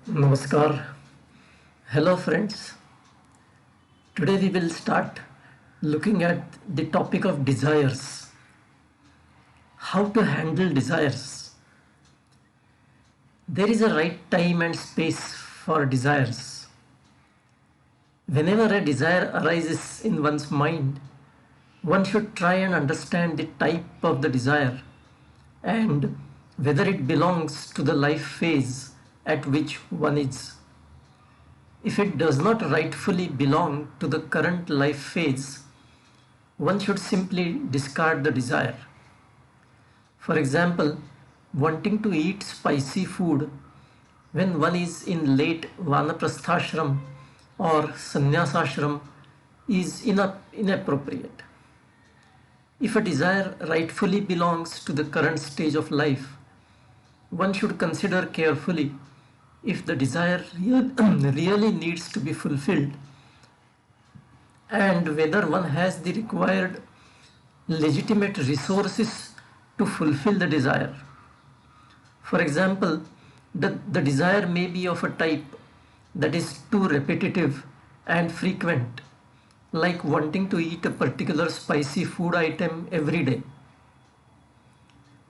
Namaskar. Hello, friends. Today we will start looking at the topic of desires. How to handle desires. There is a right time and space for desires. Whenever a desire arises in one's mind, one should try and understand the type of the desire and whether it belongs to the life phase at which one is. If it does not rightfully belong to the current life phase, one should simply discard the desire. For example, wanting to eat spicy food when one is in late vanaprasthashram or sannyasashram is inappropriate. If a desire rightfully belongs to the current stage of life, one should consider carefully if the desire really needs to be fulfilled and whether one has the required legitimate resources to fulfill the desire. For example, the desire may be of a type that is too repetitive and frequent, like wanting to eat a particular spicy food item every day.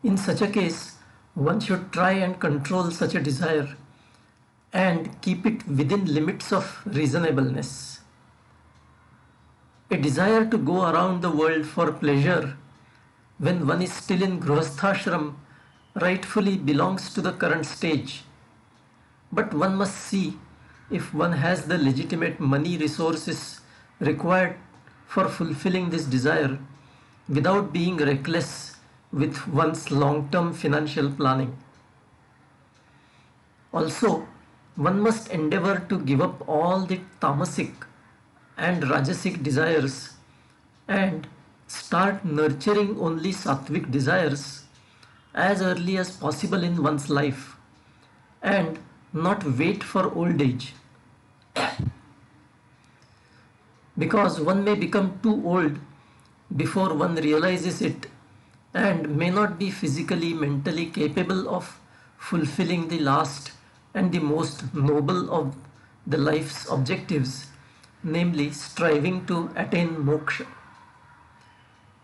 In such a case, one should try and control such a desire and keep it within limits of reasonableness. A desire to go around the world for pleasure when one is still in grihasthashram rightfully belongs to the current stage. But one must see if one has the legitimate money resources required for fulfilling this desire without being reckless with one's long-term financial planning. Also, one must endeavor to give up all the tamasic and rajasic desires and start nurturing only sattvic desires as early as possible in one's life and not wait for old age, because one may become too old before one realizes it and may not be physically mentally capable of fulfilling the last and the most noble of the life's objectives, namely striving to attain moksha.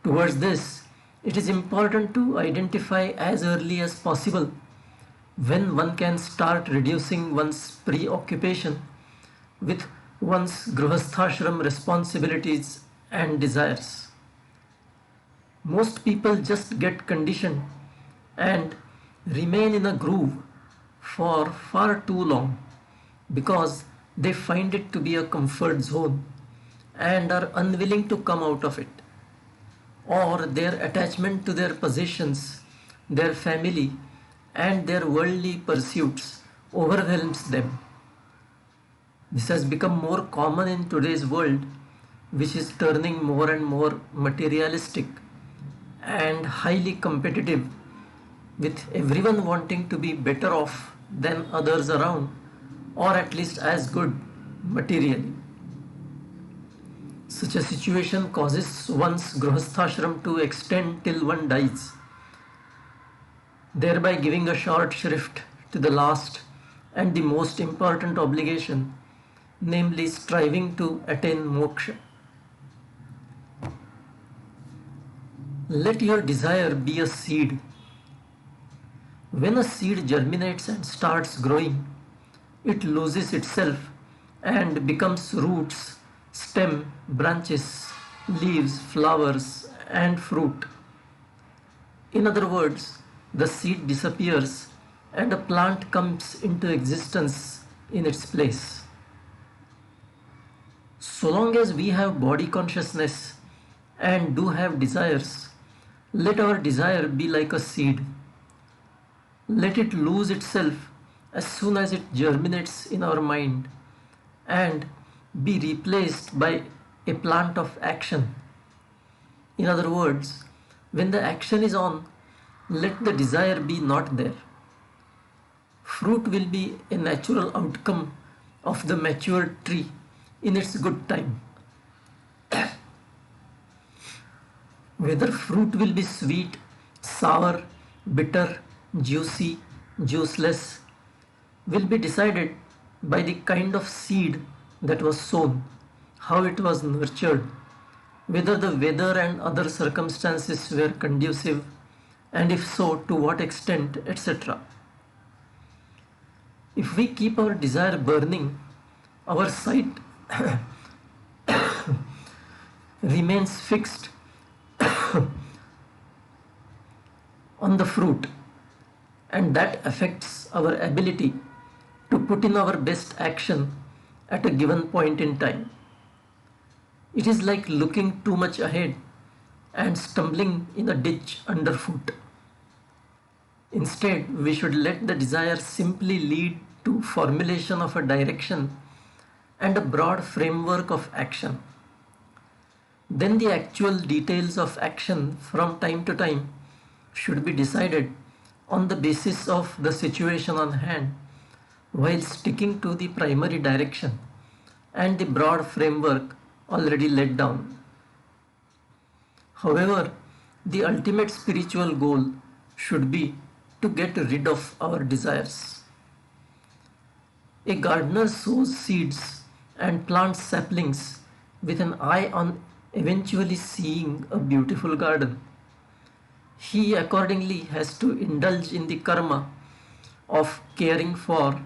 Towards this, it is important to identify as early as possible when one can start reducing one's preoccupation with one's grihasthashram responsibilities and desires. Most people just get conditioned and remain in a groove for far too long because they find it to be a comfort zone and are unwilling to come out of it, or their attachment to their possessions, their family, and their worldly pursuits overwhelms them. This has become more common in today's world, which is turning more and more materialistic and highly competitive, with everyone wanting to be better off than others around, or at least as good materially. Such a situation causes one's grihasthashram to extend till one dies, thereby giving a short shrift to the last and the most important obligation, namely striving to attain moksha. Let your desire be a seed. When a seed germinates and starts growing, it loses itself and becomes roots, stem, branches, leaves, flowers, and fruit. In other words, the seed disappears and a plant comes into existence in its place. So long as we have body consciousness and do have desires, let our desire be like a seed. Let it lose itself as soon as it germinates in our mind and be replaced by a plant of action. In other words, when the action is on, let the desire be not there. Fruit will be a natural outcome of the matured tree in its good time. Whether fruit will be sweet, sour, bitter, juicy, juiceless, will be decided by the kind of seed that was sown, how it was nurtured, whether the weather and other circumstances were conducive, and if so, to what extent, etc. If we keep our desire burning, our sight remains fixed on the fruit, and that affects our ability to put in our best action at a given point in time. It is like looking too much ahead and stumbling in a ditch underfoot. Instead, we should let the desire simply lead to formulation of a direction and a broad framework of action. Then the actual details of action from time to time should be decided on the basis of the situation on hand, while sticking to the primary direction and the broad framework already laid down. However, the ultimate spiritual goal should be to get rid of our desires. A gardener sows seeds and plants saplings with an eye on eventually seeing a beautiful garden. He accordingly has to indulge in the karma of caring for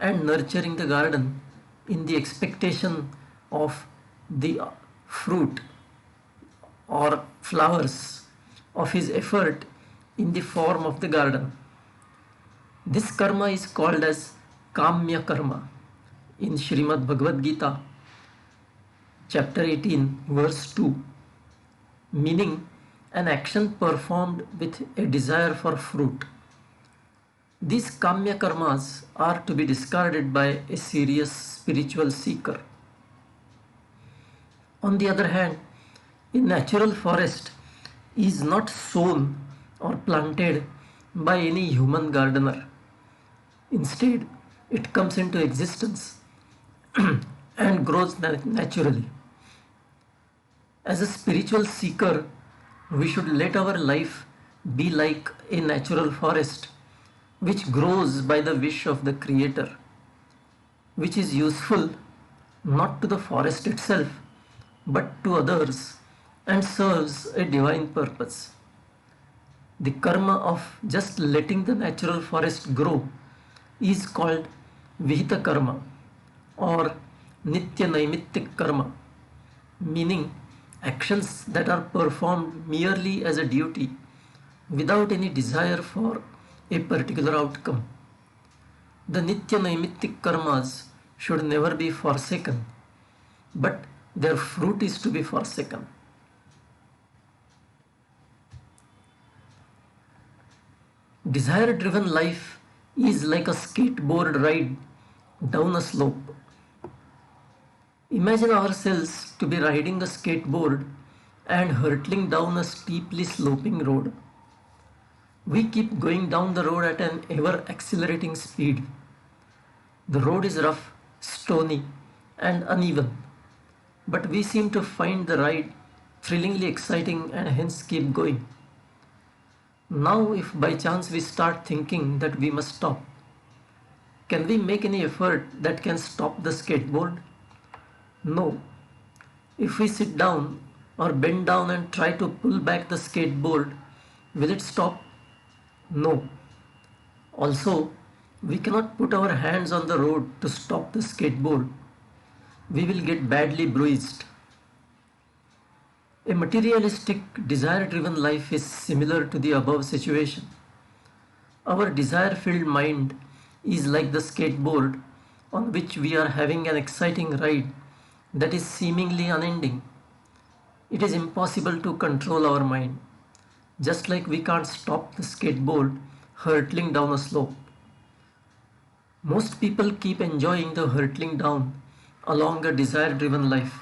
and nurturing the garden in the expectation of the fruit or flowers of his effort in the form of the garden. This karma is called as kamya karma in Srimad Bhagavad Gita, chapter 18, verse 2, meaning an action performed with a desire for fruit. These kamya karmas are to be discarded by a serious spiritual seeker. On the other hand, a natural forest is not sown or planted by any human gardener. Instead, it comes into existence and grows naturally. As a spiritual seeker, we should let our life be like a natural forest which grows by the wish of the Creator, which is useful not to the forest itself but to others and serves a divine purpose. The karma of just letting the natural forest grow is called vihita karma or nitya naimittik karma, meaning actions that are performed merely as a duty without any desire for a particular outcome. The nitya naimittik karmas should never be forsaken, but their fruit is to be forsaken. Desire driven life is like a skateboard ride down a slope. Imagine ourselves to be riding a skateboard and hurtling down a steeply sloping road. We keep going down the road at an ever accelerating speed. The road is rough, stony, and uneven, but we seem to find the ride thrillingly exciting and hence keep going. Now, if by chance we start thinking that we must stop, can we make any effort that can stop the skateboard? No. If we sit down or bend down and try to pull back the skateboard, will it stop? No. Also, we cannot put our hands on the road to stop the skateboard. We will get badly bruised. A materialistic, desire driven life is similar to the above situation. Our desire filled mind is like the skateboard on which we are having an exciting ride that is seemingly unending. It is impossible to control our mind, just like we can't stop the skateboard hurtling down a slope. Most people keep enjoying the hurtling down along a desire driven life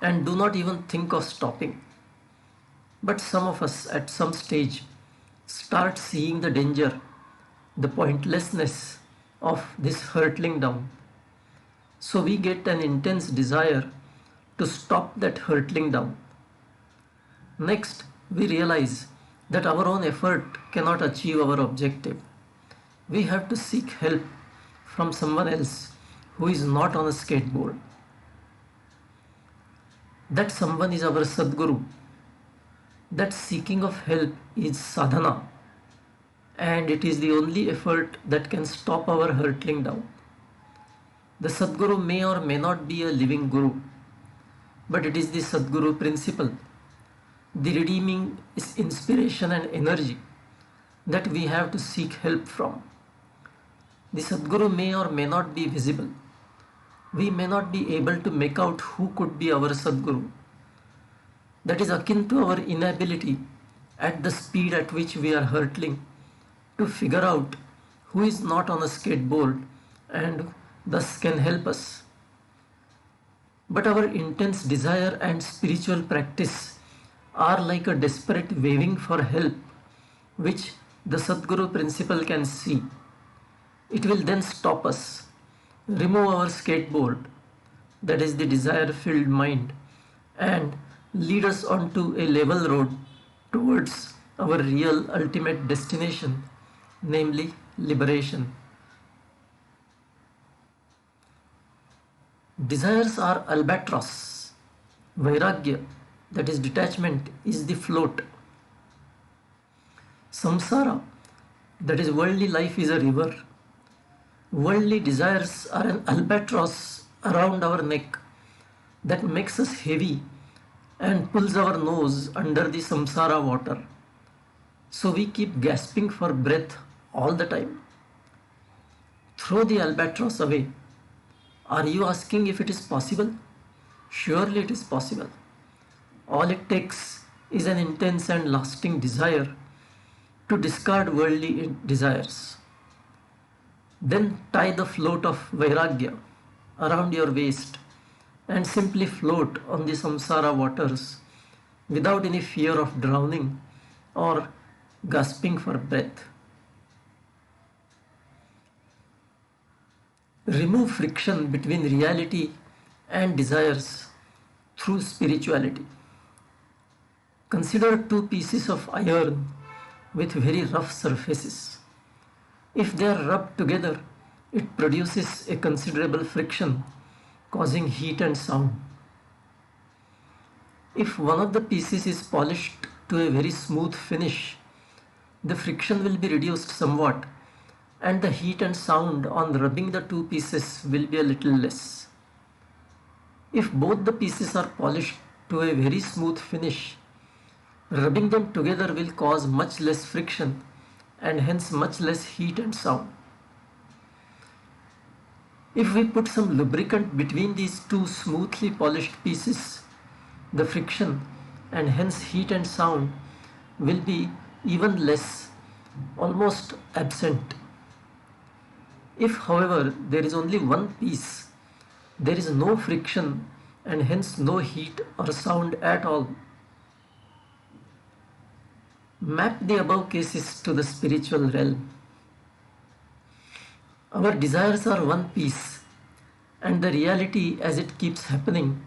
and do not even think of stopping. But some of us at some stage start seeing the danger, the pointlessness of this hurtling down. So we get an intense desire to stop that hurtling down. Next, we realize that our own effort cannot achieve our objective. We have to seek help from someone else who is not on a skateboard. That someone is our Sadguru. That seeking of help is sadhana, and it is the only effort that can stop our hurtling down. The Sadguru may or may not be a living Guru, but it is the Sadguru principle, the redeeming inspiration and energy that we have to seek help from. The Sadguru may or may not be visible. We may not be able to make out who could be our Sadguru. That is akin to our inability at the speed at which we are hurtling to figure out who is not on a skateboard and thus can help us. But our intense desire and spiritual practice are like a desperate waving for help, which the Sadguru principle can see. It will then stop us, remove our skateboard, that is the desire filled mind, and lead us onto a level road towards our real ultimate destination, namely liberation. Desires are albatross. Vairaagya, that is detachment, is the float. Samsara, that is worldly life, is a river. Worldly desires are an albatross around our neck that makes us heavy and pulls our nose under the samsara water. So we keep gasping for breath all the time. Throw the albatross away. Are you asking if it is possible? Surely it is possible. All it takes is an intense and lasting desire to discard worldly desires. Then tie the float of vairaagya around your waist and simply float on the samsara waters without any fear of drowning or gasping for breath. Remove friction between reality and desires through spirituality. Consider two pieces of iron with very rough surfaces. If they are rubbed together, it produces a considerable friction, causing heat and sound. If one of the pieces is polished to a very smooth finish, the friction will be reduced somewhat, and the heat and sound on rubbing the two pieces will be a little less. If both the pieces are polished to a very smooth finish, rubbing them together will cause much less friction and hence much less heat and sound. If we put some lubricant between these two smoothly polished pieces, the friction and hence heat and sound will be even less, almost absent. If, however, there is only one piece, there is no friction and hence no heat or sound at all. Map the above cases to the spiritual realm. Our desires are one piece, and the reality as it keeps happening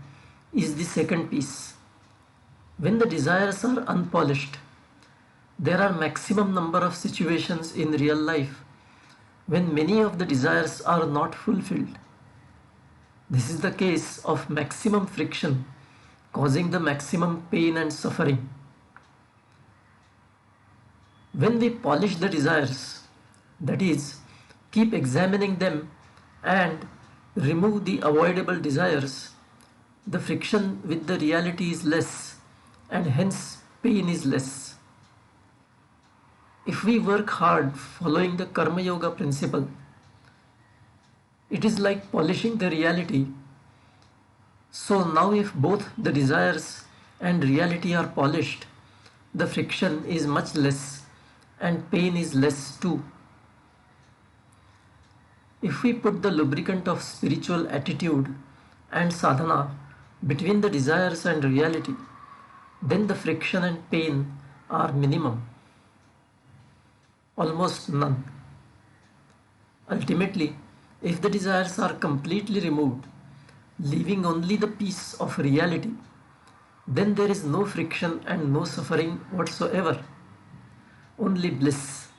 is the second piece. When the desires are unpolished, there are maximum number of situations in real life when many of the desires are not fulfilled. This is the case of maximum friction causing the maximum pain and suffering. When we polish the desires, that is, keep examining them and remove the avoidable desires, the friction with the reality is less and hence pain is less. If we work hard following the Karma Yoga principle, it is like polishing the reality. So now if both the desires and reality are polished, the friction is much less and pain is less too. If we put the lubricant of spiritual attitude and sadhana between the desires and reality, then the friction and pain are minimum, almost none. Ultimately, if the desires are completely removed, leaving only the peace of reality, then there is no friction and no suffering whatsoever, only bliss.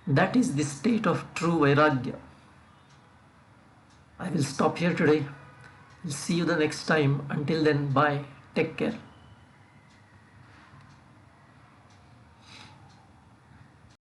That is the state of true vairaagya. I will stop here today. We'll see you the next time. Until then, bye. Take care.